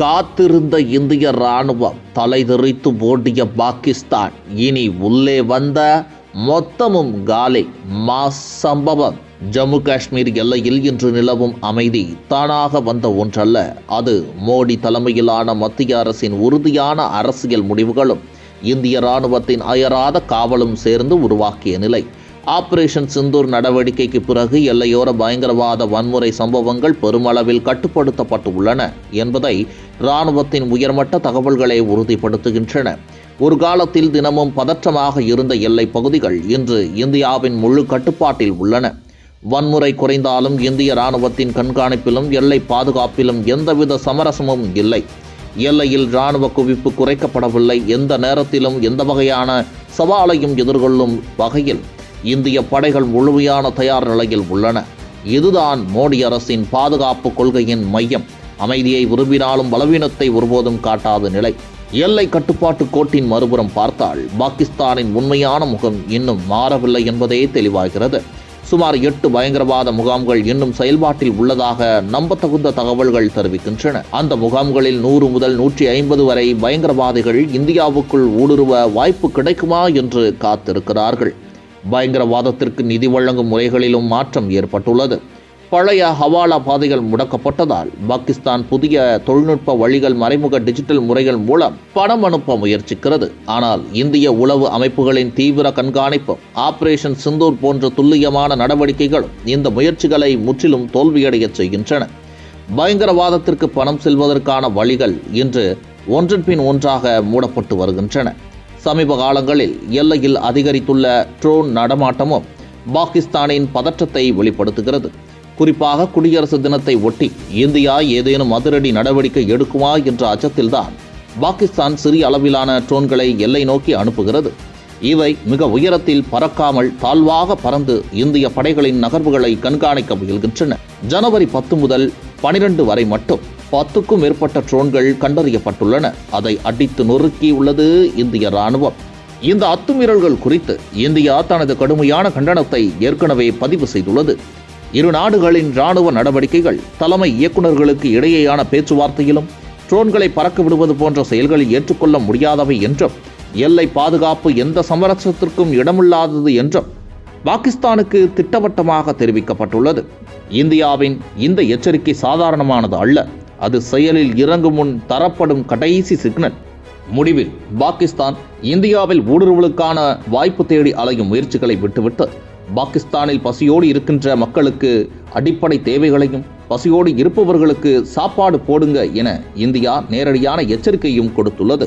காத்திருந்த இந்திய ராணுவம் தலைதெறித்து ஓடிய பாகிஸ்தான் இனி உள்ளே வந்த மொத்தமும் காலி. மாஸ் சம்பவம். ஜம்மு காஷ்மீர் எல்லையில் இன்று நிலவும் அமைதி தானாக வந்த ஒன்றல்ல. அது மோடி தலைமையிலான மத்திய அரசின் உறுதியான அரசியல் முடிவுகளும் இந்திய ராணுவத்தின் அயராத காவலும் சேர்ந்து உருவாக்கிய நிலை. ஆபரேஷன் சிந்தூர் நடவடிக்கைக்கு பிறகு எல்லையோர பயங்கரவாத வன்முறை சம்பவங்கள் பெருமளவில் கட்டுப்படுத்தப்பட்டு உள்ளன என்பதை இராணுவத்தின் உயர்மட்ட தகவல்களே உறுதிப்படுத்துகின்றன. ஒரு காலத்தில் தினமும் பதற்றமாக இருந்த எல்லை பகுதிகள் இன்று இந்தியாவின் முழு கட்டுப்பாட்டில் உள்ளன. வன்முறை குறைந்தாலும் இந்திய இராணுவத்தின் கண்காணிப்பிலும் எல்லை பாதுகாப்பிலும் எந்தவித சமரசமும் இல்லை. எல்லையில் இராணுவ குவிப்பு குறைக்கப்படவில்லை. எந்த நேரத்திலும் எந்த வகையான சவாலையும் எதிர்கொள்ளும் வகையில் இந்திய படைகள் முழுமையான தயார் நிலையில் உள்ளன. இதுதான் மோடி அரசின் பாதுகாப்பு கொள்கையின் மையம். அமைதியை விரும்பினாலும் பலவீனத்தை ஒருபோதும் காட்டாத நிலை. எல்லை கட்டுப்பாட்டு கோட்டின் மறுபுறம் பார்த்தால் பாகிஸ்தானின் உண்மையான முகம் இன்னும் மாறவில்லை என்பதே தெளிவாகிறது. சுமார் 8 பயங்கரவாத முகாம்கள் இன்னும் செயல்பாட்டில் உள்ளதாக நம்பத்தகுந்த தகவல்கள் தெரிவிக்கின்றன. அந்த முகாம்களில் 100 முதல் 150 வரை பயங்கரவாதிகள் இந்தியாவுக்குள் ஊடுருவ வாய்ப்பு கிடைக்குமா என்று காத்திருக்கிறார்கள். பயங்கரவாதத்திற்கு நிதி வழங்கும் முறைகளிலும் மாற்றம் ஏற்பட்டுள்ளது. பழைய ஹவாலா பாதைகள் முடக்கப்பட்டதால் பாகிஸ்தான் புதிய தொழில்நுட்ப வழிகள், மறைமுக டிஜிட்டல் முறைகள் மூலம் பணம் அனுப்ப முயற்சிக்கிறது. ஆனால் இந்திய உளவு அமைப்புகளின் தீவிர கண்காணிப்பும் ஆபரேஷன் சிந்தூர் போன்ற துல்லியமான நடவடிக்கைகளும் இந்த முயற்சிகளை முற்றிலும் தோல்வியடைய செய்கின்றன. பயங்கரவாதத்திற்கு பணம் செல்வதற்கான வழிகள் இன்று ஒன்றன் பின் ஒன்றாக மூடப்பட்டு வருகின்றன. சமீப காலங்களில் எல்லையில் அதிகரித்துள்ள ட்ரோன் நடமாட்டமும் பாகிஸ்தானின் பதற்றத்தை வெளிப்படுத்துகிறது. குறிப்பாக குடியரசு தினத்தை ஒட்டி இந்தியா ஏதேனும் அதிரடி நடவடிக்கை எடுக்குமா என்ற அச்சத்தில்தான் பாகிஸ்தான் சிறிய அளவிலான ட்ரோன்களை எல்லை நோக்கி அனுப்புகிறது. இவை மிக உயரத்தில் பறக்காமல் தாழ்வாக பறந்து இந்திய படைகளின் நகர்வுகளை கண்காணிக்க முயல்கின்றன. ஜனவரி 10 முதல் 12 வரை மட்டும் 10க்கும் மேற்பட்ட ட்ரோன்கள் கண்டறியப்பட்டுள்ளன. அதை அடித்து நொறுக்கியுள்ளது இந்திய ராணுவம். இந்த அத்துமீறல்கள் குறித்து இந்தியா தனது கடுமையான கண்டனத்தை ஏற்கனவே பதிவு செய்துள்ளது. இரு நாடுகளின் இராணுவ நடவடிக்கைகள் தலைமை இயக்குநர்களுக்கு இடையேயான பேச்சுவார்த்தையிலும் ட்ரோன்களை பறக்க விடுவது போன்ற செயல்களில் ஏற்றுக்கொள்ள முடியாதவை என்றும், எல்லை பாதுகாப்பு எந்த சமரசத்திற்கும் இடமில்லாதது என்றும் பாகிஸ்தானுக்கு திட்டவட்டமாக தெரிவிக்கப்பட்டுள்ளது. இந்தியாவின் இந்த எச்சரிக்கை சாதாரணமானது அல்ல. அது செயலில் இறங்கும் முன் தரப்படும் கடைசி சிக்னல். முடிவில் பாகிஸ்தான் இந்தியாவில் ஊடுருவலுக்கான வாய்ப்பு தேடி அலையும் முயற்சிகளை விட்டுவிட்டு பாகிஸ்தானில் பசியோடு இருக்கின்ற மக்களுக்கு அடிப்படை தேவைகளையும், பசியோடு இருப்பவர்களுக்கு சாப்பாடு போடுங்க என இந்தியா நேரடியான எச்சரிக்கையும் கொடுத்துள்ளது.